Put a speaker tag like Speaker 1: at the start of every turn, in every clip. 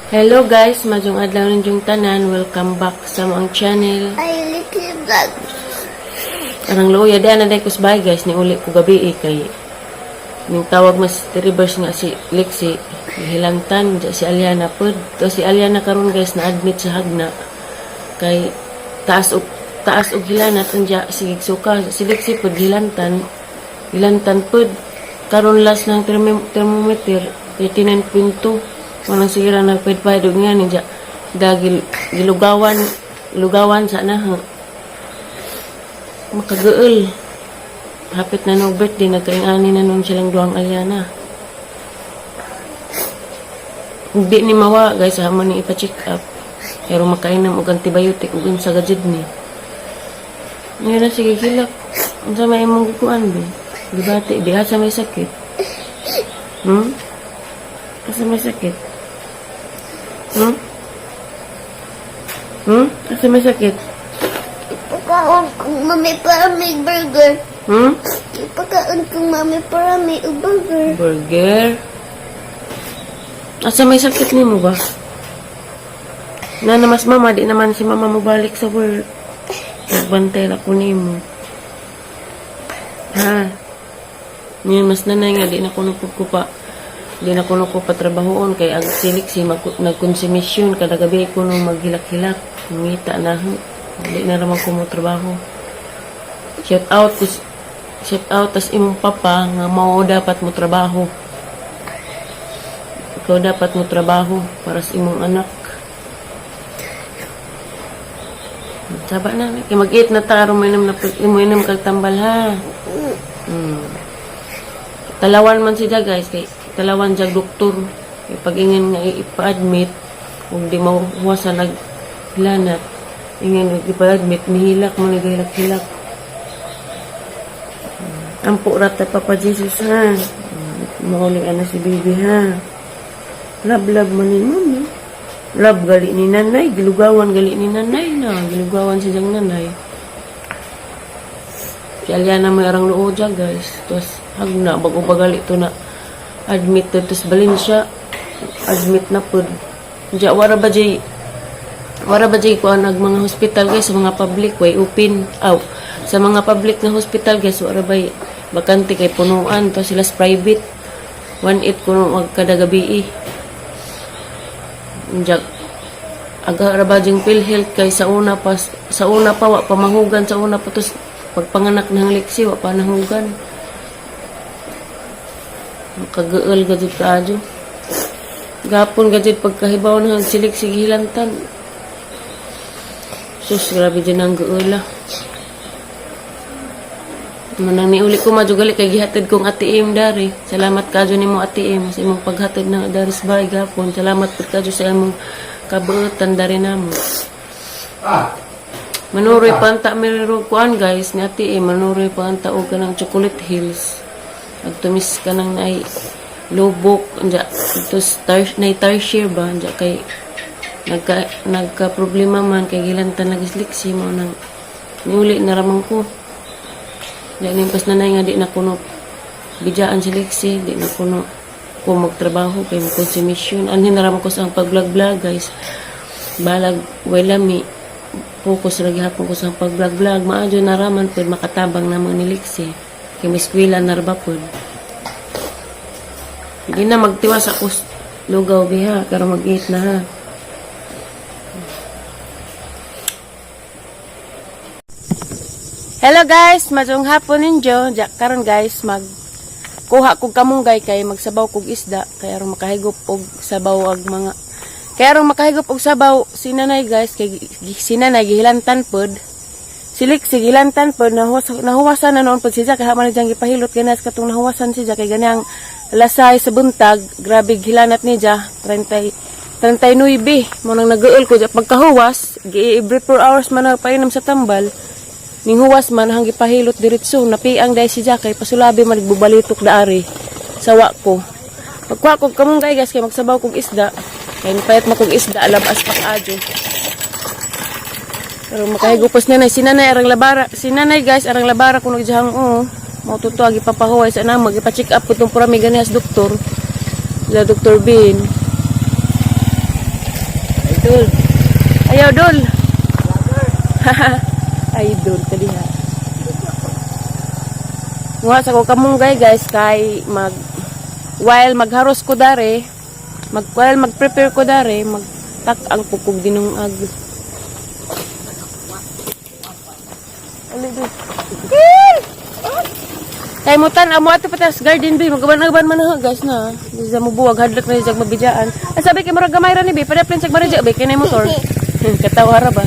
Speaker 1: Hello guys, majong adlaw ninjong tanan. Welcome back sa moang channel.
Speaker 2: Ay, little vlog.
Speaker 1: Arang luya di na day kusbay guys, ni uli ko gabi kay ning tawag mas reverse nga si Lexi. Hilantan si Aliana pod. To si Aliana karon guys na admit sa hagna. Kay taas og hilanat anja sigig suka. Si Lexi pod hilantan pod. Karon last ng thermometer 89.2. Manang sira na pwede nga niya dagil lugawan sana ha makagaul hapit na no birthday nagkaingani na nun silang duang Aliana hindi ni mawa guys hamon ni ipa-check up pero makainom og antibiotic ug unsa gajud ni niya na sige hilak unsa may imong kuan bi dibati diha sa may sakit asa may sakit Asa may sakit?
Speaker 2: Ipakaon kong mami para may burger. Ipakaon kong mami para may burger.
Speaker 1: Burger? Asa may sakit ni mo ba? Na mas mama, di naman si mama mo balik sa work. Nagbantay na ko ni mo. Ha? Ngayon, mas nanay nga, di na ko pa. Di na ko patrabahoon kay ag silik si nagkonsumisyon kada gabi ko nung maghilak-hilak ngita na di na raman ko mo trabaho. Shout out tas imong papa nga mao dapat mo trabaho. Ikaw dapat mo trabaho para sa imong anak. Saba na kay mag-eat na ta aron mo inom kag tambal ha. Talawan man siya guys kay talawan siya doktor pag ingin nga ipa-admit kung di mahuwasa naghilanat ingin ipa-admit nihilak mo nagahilak-hilak ampo rata Papa Jesus ha mauling ana si baby ha love man ni mami love gali ni nanay gilugawan gali ni nanay na gilugawan si jang nanay si Aliana may arang loo dyan guys tapos hagna bago bagali to na admit to balin siya admit na po diya wara ba jay ko nag mga hospital guys sa mga public way open sa mga public na hospital guys wara ba bakante kay punuan to sila private 1/8 kuno magkada gabi diya aga ra ba jing PhilHealth kay sa una pa wa pamahugan sa una pa to pagpanganak ng Lexi wa pa nahugan kagaul gadid kaadyo gapon gadid pagkahibaw ng silik sigilantan sus grabe din ang gaula manang niuli ko majugali kay gihatid kong ATM dari salamat kadyo nimo ATM sa imong paghatid na dari sa bahay gapon salamat pud kadyo sa imong kabuotan dari namo manuroy pa anta miriro kuan guys ni ATM manuroy pa anta og kanang Chocolate Hills agtumis ka nang nay lubok anja tos tarsier ba anja kay nagka problema man kay gilantan nagisliksi mo nang niuli na ramang ko dahil pas nanay nga di na kuno bidjaan si Lexi di na kuno ko magtrabaho kay mo konsumisyon anhin na ramang ko sa pag-vlog guys balag wailami focus ra gihapon ko sa pag-vlog maadyo na raman pud makatabang namang ni Lexi kay miskwila narbapod hindi na magtiwas ako lugaw biha pero mag-eat na ha hello guys majong hapon ninyo karon guys kuha kog kamunggay kay magsabaw kog isda kay aron makahigop og sabaw ag mga kay aron makahigop og sabaw si nanay guys kay si nanay gihilantan pod silik sigilantan po nahuwasan na noon po siya kaya man diyang gipahilot ganas katong nahuwasan siya kay ganang lasay sa buntag grabe gilanat niya 39 mo nang nag-uul ko pagkahuwas every 4 hours man painom sa tambal ning huwas man hang gipahilot diretso napiang dai siya kay pasulabi man nagbubalitok daari sawa ko pagkuha ko kamunggay guys kay magsabaw kog isda kay payat makog isda alabas pakadyo pero makahigupos niya na si nanay guys arang labara kung nagjahang Mau tuto agi papahuway sa na magipa-check up putong purami ganias doktor. La Dr. Bean. Ayaw, Dol. Idol, tadi ha. Nga sa ko kamunggay guys, kay while magharos ko dare, while mag-prepare ko dare, magtak ang pukog dinungag. Kay mutan amo ato patas garden bi magaban-aban man ha guys na. Di sa mo buwag hadlok na sa mabijaan. Ay sabi kay murag gamay ra ni bi, pada plan sa maraja bi kay motor. Katawa ra ba?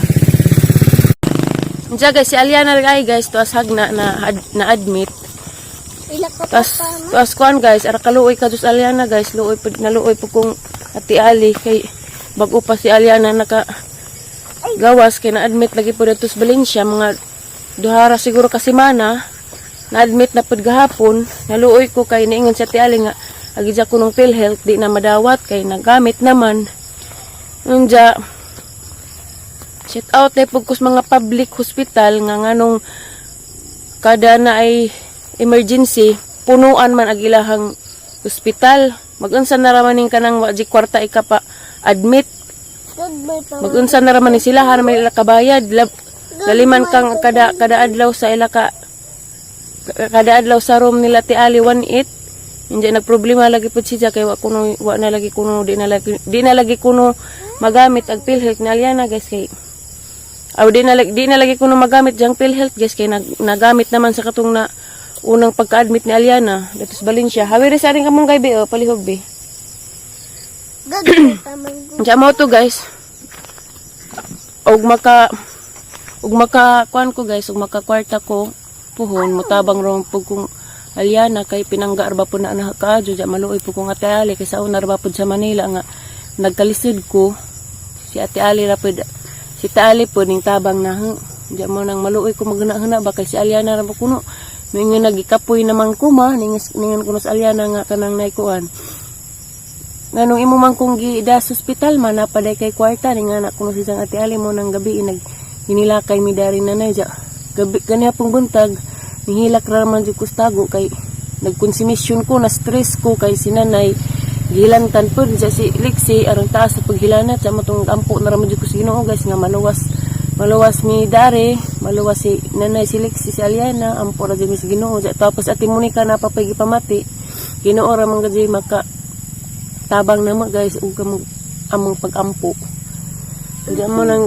Speaker 1: Diya guys, si Aliana ay guys, tuas hagna na admit. Tuas kuan guys, ara kaluoy ka dus Aliana guys, naluoy po kung Ati Ali kay bago pa si Aliana naka gawas kay na admit lagi po dito sa Valencia mga duhara siguro ka semana. Na-admit na pud gahapon, naluoy ko kay niingon sa Ati Ali nga agidya ko ng PhilHealth di na madawat kay nagamit naman. Unja shout out na pugkos mga public hospital nga nganong kada na ay emergency, punuan man agilahang hospital. Magunsa na ramaning kanang waji kwarta ikapa admit. Magunsa na ramaning sila har may ila kabayad. Laliman kang kada adlaw sa ila kada adlaw sa room nila Ti Ali 18. Hindi nagproblema lagi pud siya kay wa na lagi kuno di na lagi kuno magamit ag PhilHealth ni Aliana guys kay di na lagi kuno magamit jang PhilHealth guys kay nagamit naman sa katong na unang pagka-admit ni Aliana dito sa Valencia. Hawiri sa rin kamong gaybi palihog bi. Diya mo to guys. Og maka kuan ko guys, og maka kwarta ko puhon mutabang ron pug kung Aliana kay pinangga arba po na anak kaadyo diya maluoy po kung Ate Ali kay sa una arba po sa Manila nga nagkalisod ko si Ate Ali rapid si Tali po ning tabang na diya mo nang maluoy ko maghuna-huna ba kay si Aliana ra po kuno ningon nagikapoy naman ko ma ningon kuno sa Aliana nga kanang naikuan nganong imo man kung giida sa ospital man napaday kay kwarta ning anak kuno si Ate Ali mo nang gabi hinilakay mi dari nanay diya gabi kaniya pong buntag nihilak ra man jud ko tago kay nagkonsumisyon ko na stress ko kay sinanay gilantan po diya si Lexi aron taas sa paghilanat sa matong ampo na ra man jud ko sa Ginoo guys nga maluwas mi dare maluwas si nanay si Lexi si Aliana ampo ra jud mi sa Ginoo tapos Ate Monica na papay gipamati Ginoo ra man gid maka tabang na mo guys ug among pag-ampo diya mo nang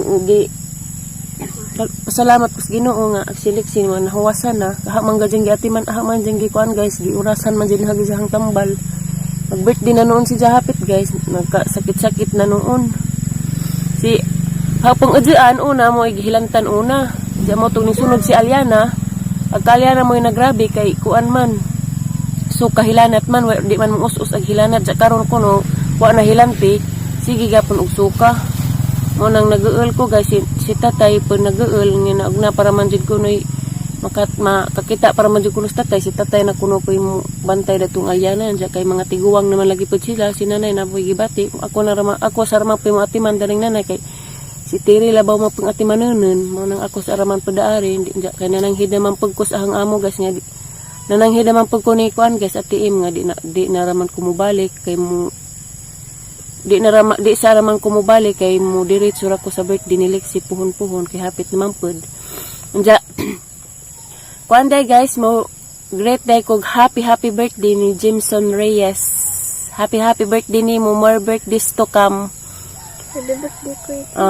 Speaker 1: pasalamat ko sa Ginoo nga si Lexi mo nahuwasan na kaha man gadjang giatiman aha man jang gikuan guys giurasan man jud hagizahang tambal mag birthday na noon si Jahapit guys nagkasakit-sakit na noon si hapong udyan una mo gihilantan una diya mo tong sunod si Aliana pagka Aliana mo nagrabe kay kuan man so kahilanat man di man us-us ag hilanat sa karon kuno wa na hilanti sige gapon og suka mo nang nag-uul ko guys si tatay po nag-uul nga na para man jud kuno makakita para man jud kuno tatay si tatay na kuno po yung bantay datong Aliana diya kay mga tiguwang naman lagi po sila si nanay na po gibati ako sa ramang po yung atiman daling nanay kay si Tiri labaw mo pong atimanunon mo nang ako sa araman padaari diya kay nananghid naman pagkos ahang amo guys nga nananghid naman pagko ni kuan guys at tiim nga di na raman kumubalik kay mo di sa raman kumubalik kay mo diretso ra ko sa birthday ni Lexi puhon-puhon kay hapit naman pud. Unja kuan day guys mo great day kog happy birthday ni Jimson Reyes. Happy birthday ni mo more birthdays to come.
Speaker 2: Happy birthday ko.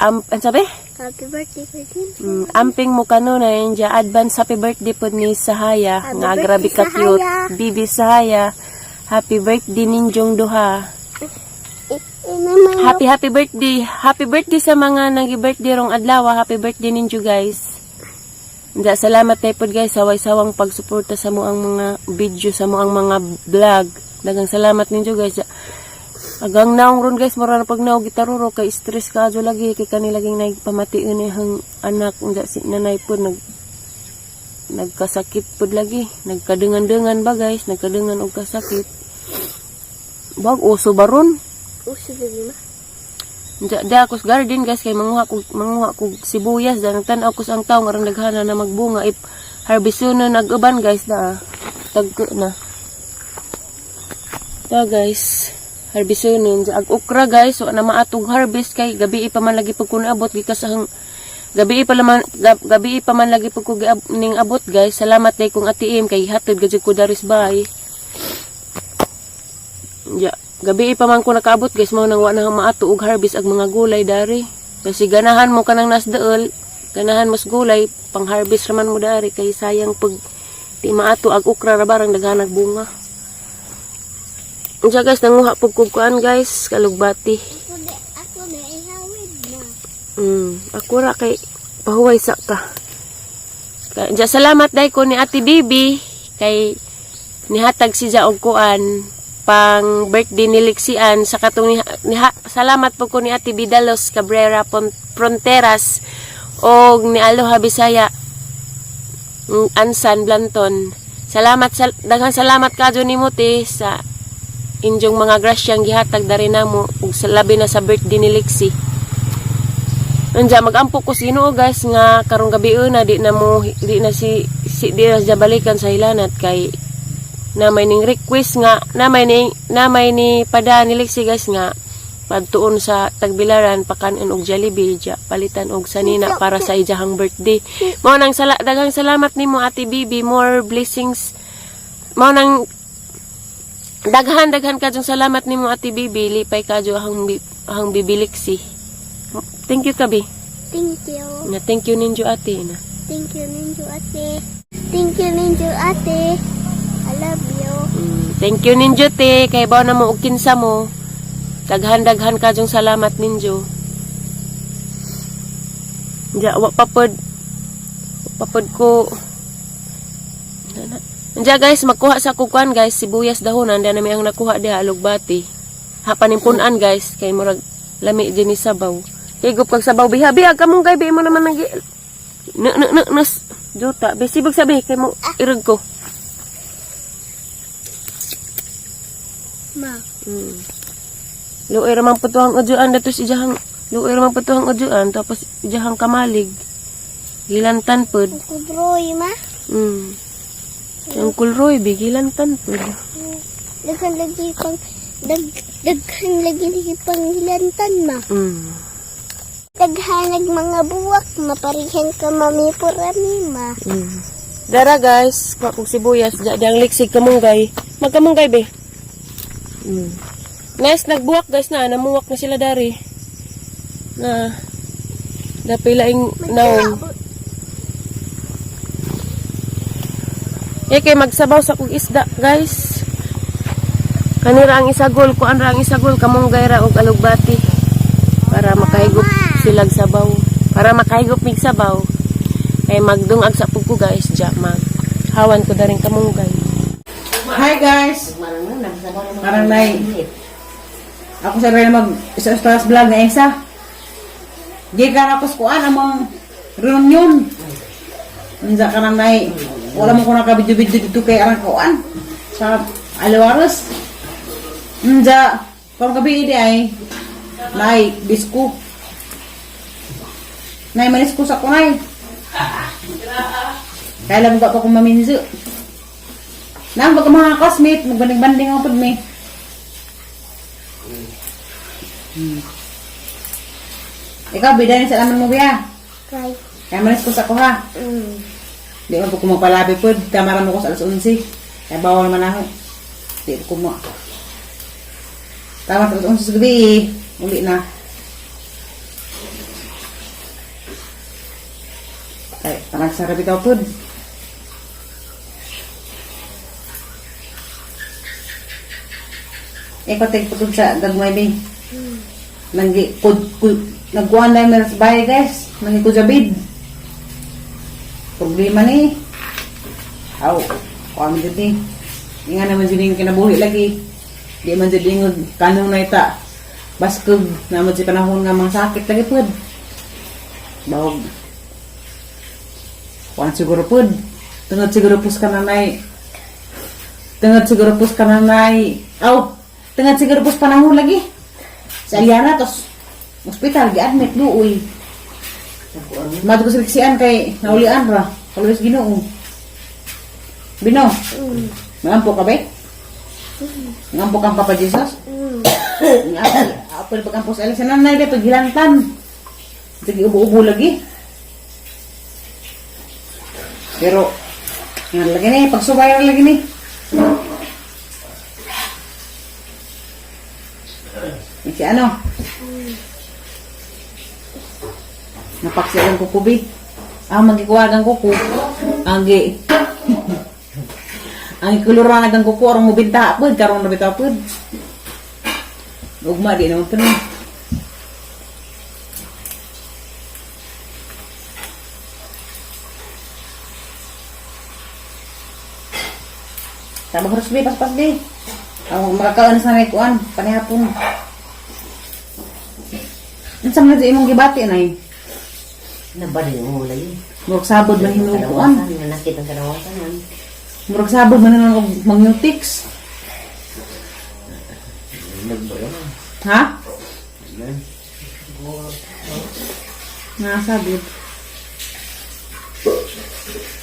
Speaker 1: An sabi?
Speaker 2: Happy birthday ko.
Speaker 1: Amping mo kano na inja advance happy birthday pud ni Sahaya nga grabe ka cute. Bibi Sahaya. Happy birthday ninjong duha. Happy birthday. Happy birthday sa mga nagi-birthday rong adlaw. Happy birthday ninyo guys. Diya, salamat tayo po guys. Saway-sawang pagsuporta sa mo ang mga video, sa mo ang mga vlog. Dagang salamat ninyo guys. Agang naong ron guys. Mara na pag naong gitaruro. Kay stress ka ajo lagi. Kay kanilaging nagpamatiin yung anak. Diya, si nanay po nagkasakit po lagi. Nagkadungan-dungan ba guys. Nagkadungan o kasakit. Bag, uso ba ron?
Speaker 2: Uso ba ma?
Speaker 1: Diya ako sa garden guys kay manguha ko sibuyas dan tan-aw ko ang taong arang daghana na magbunga if harvest na nag-uban guys na tagko na. Ta guys, harbisonin. Ag okra guys, so na maatog harvest kay gabi pa man lagi pag kun abot gikasang gabi pa man lagi pag ko ning abot guys. Salamat day kong atiim kay hatid gadyo ko daris bay. Ya, gabi pa man ko nakaabot guys, mao nang wa na maato og harvest ag mga gulay dari. Kasi ganahan mo kanang nasdaol, ganahan mas gulay pang harvest raman mo dari kay sayang pag di maato ag okra ra barang daghanag bunga. Unsa guys, nanguha pug kuan guys, kalugbati.
Speaker 2: Ako na ihawid na.
Speaker 1: Ako ra kay pahuway sa ka. Kaya salamat day ko ni Ate Bibi kay nihatag siya og kuan pang birthday ni Lixian sa katong salamat po ko ni Ate Bidalos Cabrera Fronteras og ni Aloha Bisaya Ansan Blanton. Daghang salamat kadyo ni Muti sa inyong mga grasyang gihatag dari namo ug labi na sa birthday ni Lixi. Anja magampo ko sino guys nga karong gabi na di na si balikan sa hilanat kay na may ning request nga na may ni pada ni Lixi guys nga padtuon sa Tagbilaran pakanon og Jollibee palitan og sanina para sa ijahang birthday. Mao nang daghang salamat nimo Ate Bibi, more blessings. Mao nang daghan kadyong salamat nimo Ate Bibi, lipay kadyo ahang Bibi Lixi. Thank you kabi.
Speaker 2: Thank you.
Speaker 1: Na thank you ninyo ate na.
Speaker 2: Thank you ninyo ate. Thank you ninyo ate. I love you.
Speaker 1: Thank you ninyo te kay bawo na mo og kinsa mo. Daghan kadyong salamat ninyo. Nya wa papod ko. Nya guys, magkuha sa kukuan guys, sibuyas dahonan na nami ang nakuha diha alugbati. Hapanimpunan guys, kay murag lami din ni sabaw. Higop kag sabaw biha kamong kay mo naman nag nas juta bisibog sabi kay mo irog ko.
Speaker 2: Ma.
Speaker 1: Luoy ra man putuhang udyuan datos ijahang luoy ra man putuhang udyuan tapos ijahang kamalig. Gilantan pod.
Speaker 2: Kubroy ma.
Speaker 1: Ang kulroy bigilantan pod.
Speaker 2: Daghan lagi pang hilantan ma. Daghanag mga buwak, maparihan ka mami purami ma.
Speaker 1: Dara guys, kung sibuyas, diyang liksig kamunggay. Magkamunggay be. Nice, nagbuwak guys na, namuwak na sila dari. Na, dapilaing naong. Kay magsabaw sa kong isda guys. Kanira ang isagol, kuan ra ang isagol, kamunggay ra og alugbati. Para makahigop silag sabaw. Para makahigop mig sabaw. Kay magdungag sa pugko guys, hawan ko daring kamunggay.
Speaker 3: Hi guys. Parang ako sa rin isa-istas vlog na isa. Gikan ako sa kuan among reunion. Unsa ka nang wala mo ko nakabidyo-bidyo dito kay arang kuan sa Alwaros. Unsa pag gabi di ay disco. Manis ko sa kunay. Kaya lang ba ko maminzo. Nang baka mga classmate, magbanding-banding ako pod me. Ikaw, bidanin sa naman mo biya.
Speaker 2: Right.
Speaker 3: Kaya manis ko sa kuha. Di man po ko magpalabi pod. Kamara mo ko sa alas 11. Kaya bawal naman ako. Di po ko mo. Tama sa alas 11 sa gabi. Uli na. Ay, pangagsarap ikaw pod. Ikaw tigputod sa gagmay bin. Nagkuhan na yung sa bahay guys. Nangikujabid. Problema ni. Aw, kuhan dito ni. Nga naman sining kinabuhi lagi. Di man sining kanong na ita. Baskog naman si panahon nga mga sakit lagi pod. Bawag. Kuhan siguro pod. Tungod siguro pus ka nanay. Aw, tungod siguro pus panahon lagi. Sa Aliana tos hospital gi-admit duoy. Madto ko sa Lixian kay naulian ra. Kaluwis Ginoo. Bino. Ngampo ka ba? Ngampo kang Papa Jesus? Apel pagkampos alis sa nanay dito gilantan. Sige ubo-ubo lagi. Pero nga lagi ni pagsubayan lagi ni. Si ano? Napaksiyan ko kubi. Magikuwagan ko ko. Ang kuluragan ko ko arong mubinta apod karong nabita apod. Ugma di naman pero. Tama harus be pas-pas be. Ang makakaon sa may kuan panihapon. Unsa man di imong gibati nay?
Speaker 4: Nabali mo lagi.
Speaker 3: Murag sabod man hinukuan.
Speaker 4: Nga nakita sa karawasan.
Speaker 3: Murag sabod man nang mangyutiks. Ha? Nga sabod.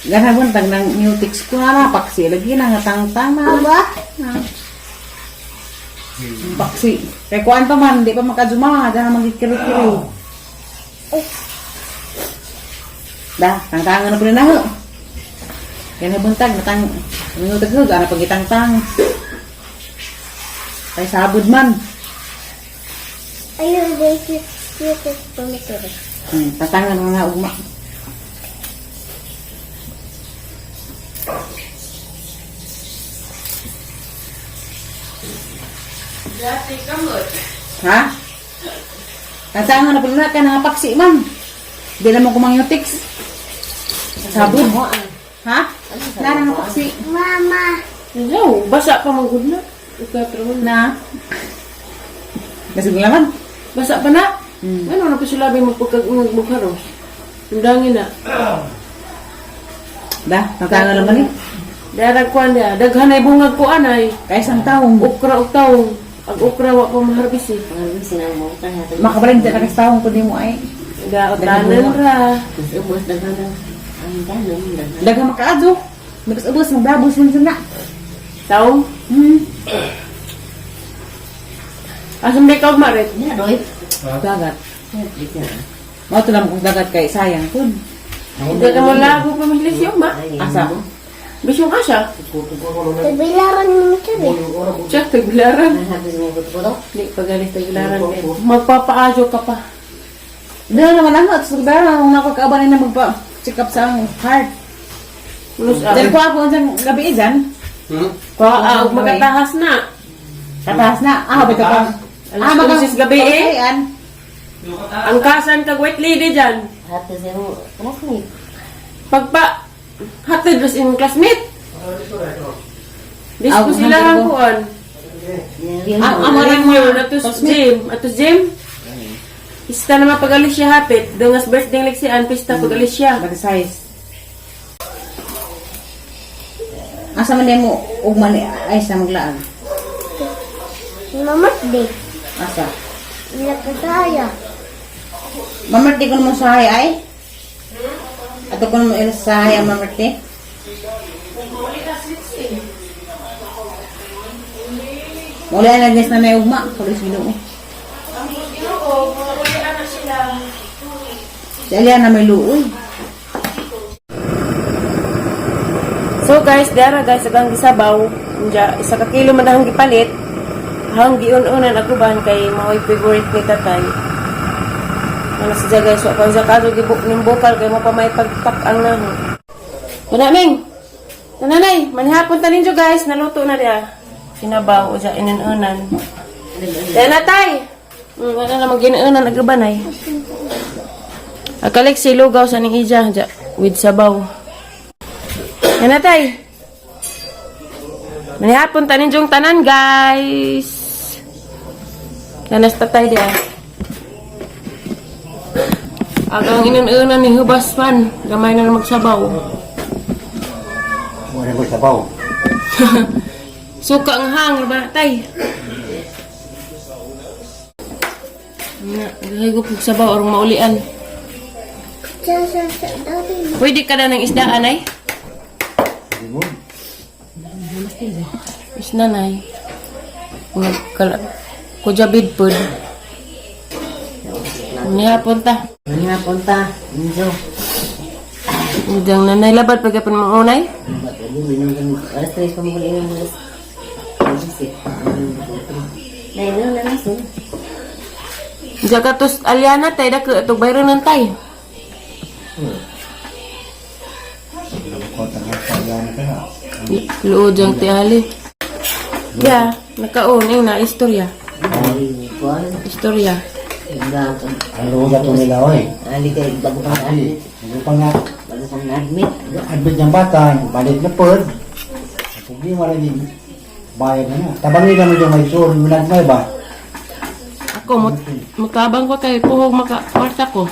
Speaker 3: Ganabon tag nang mutiks ko na paksi lagi na ngatang-tang na.
Speaker 2: Ba?
Speaker 3: Paksi. Kay kuan pa man di pa makaduma dahil magkikiri-kiri. Dah, tangtangan na po na ho. Yan na buntag, natang, minutag-hug, ana pagitang-tang. Kay sabod man.
Speaker 2: Ayun, guys, ito pamito.
Speaker 3: Tatangan na nga ugma.
Speaker 1: Dati kamot.
Speaker 3: Ha? Tatangan na po na ka na paksi man. Di naman kumangyutiks. Sabod. Ha? Nara nga paksi.
Speaker 2: Mama.
Speaker 1: Hello, basa pa magud na. Ikaw
Speaker 3: Na. Nasuglaman.
Speaker 1: Basa pa na. Ano na pa sila may magbukharo? Undangin na.
Speaker 3: Dah, tatangan naman eh.
Speaker 1: Darag kuan dia, daghan ay bungag ko anay.
Speaker 3: Kaya isang taong.
Speaker 1: Ukra og taong. Ang ukra wa pa maharbisi.
Speaker 4: Ang sinang mo ka natin.
Speaker 3: Makabalin dyan na taong kundi mo ay.
Speaker 1: Da utanan ra.
Speaker 4: Ubos daghan. Ang ganun daghan.
Speaker 3: Dagang makaadyo. Nagkasabos, magbabos mo dyan na.
Speaker 1: Taong. Asam di ka marit.
Speaker 4: Ni adoy.
Speaker 3: Dagat.
Speaker 4: Dito.
Speaker 3: Mau ito lang kung dagat kay sayang po.
Speaker 1: Hindi ka mo lago pa maglisyo ma.
Speaker 3: Asa?
Speaker 1: Bisyong asa.
Speaker 2: Tagbilaran mo ito eh.
Speaker 1: Check tagbilaran.
Speaker 4: Habis mo ko.
Speaker 1: Di pagalis tagbilaran. Magpapaadyo ka pa.
Speaker 3: Dahil naman ako, at sugdara, kung nakakaabalin na magpa-check up sa heart.
Speaker 1: Ulus
Speaker 3: Dahil ko ako dyan gabi dyan.
Speaker 1: og magatahas na.
Speaker 3: Kataas na. Bito pa.
Speaker 1: Alas 11 gabi eh.
Speaker 3: Ayan.
Speaker 1: Ang kasan kag white lady dyan.
Speaker 4: Habis mo. Ano ni?
Speaker 1: Pagpa hatid ras in classmate. Disko
Speaker 3: Ah,
Speaker 1: sila
Speaker 3: hatid
Speaker 1: ang
Speaker 3: ko.
Speaker 1: kuan.
Speaker 3: Amaran mo
Speaker 1: Yun, atus gym. Pista naman pag-alis siya hapit. Dungas birthday like si Ann, pista pag-alis siya.
Speaker 3: Mag-size. Asa man din mo, ugman ay sa maglaan.
Speaker 2: Mamat day.
Speaker 3: Asa?
Speaker 2: Nakasaya.
Speaker 3: Mamarti ko naman sa ay? Ato ko naman ilas sa hay ang mamarti? Mula na guys na may ugma. Kalis ginoo. Si Aliana may luoy.
Speaker 1: So guys, dara guys, agang gisabaw. Isa ka kilo man ang gipalit. Hang giun-unan ako ban kay mao'y favorite ni tatay. Ano siya guys, wa pa sa kado gibuk ning bokal kay mo pa may pagpak ang naho. Kunaming. Nanay, manhapon ta ninyo guys, naluto na dia. Sinabaw o sa inunan. Dahil na tay. Wala na mag-inunan nagbanay. Akalik si lugaw sa ning ija with sabaw. Yan na tay. Manihapon ta ninyong tanan guys. Nanas tatay dia. Agang inunan ni hubas man. Gamay na magsabaw.
Speaker 5: Wala ko sabaw.
Speaker 1: Suka ang hang ba tay? Na, gahigop og sabaw or maulian.
Speaker 2: Sa dati.
Speaker 1: Pwede ka na ng isdaan ay?
Speaker 5: Hindi mo.
Speaker 1: Isda na ay. Nagkala. Kuja bidpod. Niya punta.
Speaker 4: Ano nga punta? Injo.
Speaker 1: Udang nanay labat pagkapon mo unay.
Speaker 4: Ba't lagi minum kan alas 3 pa mo kulinan mo alas. Nay, ano na nasun?
Speaker 1: Jaga tos Aliana tay da ke tuk bayran ng tay.
Speaker 5: Kota nga sa yan ka na.
Speaker 1: Luujang ti ali. Ya, nakauning na istorya.
Speaker 4: Ay, kuwan.
Speaker 1: Istorya.
Speaker 4: Hanggang
Speaker 5: Ang luga to nila, oy.
Speaker 4: ali kay bago pang admit.
Speaker 5: Ano pa nga,
Speaker 4: Bago pang admit.
Speaker 5: admit ng bata, balik na pod. Problema lagi, bayad na nga. Tabangin naman yung may soul, minagmay ba?
Speaker 1: Ako mutabang ko kay puhog maka kwarta ko.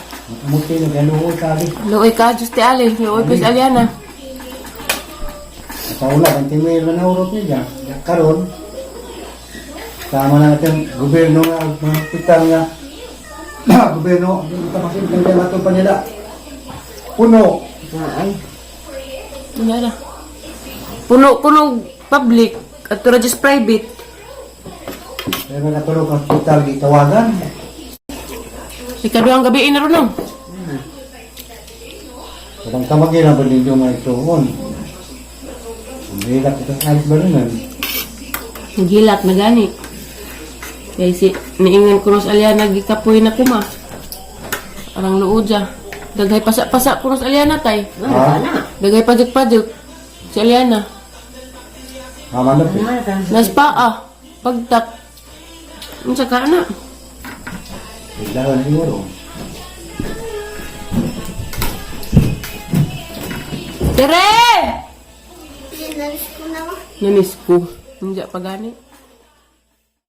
Speaker 5: Muti na galuho sabi.
Speaker 1: Luoy ka just ti ali, luoy ko sa Aliana.
Speaker 5: Sa ulat, ang timil na naurot niya dyan. Karon, sama na natin, gobyerno nga, mga hospital nga, gobyerno, hindi ka masin, hindi ka matong pa nila. Puno.
Speaker 4: Ay,
Speaker 1: Wala na. Puno public at tura just private.
Speaker 5: Pero natulog ang hospital, di tawagan.
Speaker 1: Ikaduhang gabi na ron.
Speaker 5: Kadang tawagin ang balindyo nga ito. Hindi lang ito alis ba rin yan?
Speaker 1: Gilat na gani. Kaya si niingan ko sa Aliana gikapoy na kuma. Arang luudya. Daghay pasa-pasa ko sa Aliana tay.
Speaker 4: ano
Speaker 1: Daghay pajuk-pajuk. Si Aliana.
Speaker 5: Hamanap eh.
Speaker 4: na ka?
Speaker 1: Nas paa. Pagtak. Unsa ka na?
Speaker 5: Biglaan siguro.
Speaker 1: Tere!
Speaker 2: Pinalis ko na ako.
Speaker 1: Nanis ko. Hindi pa gani.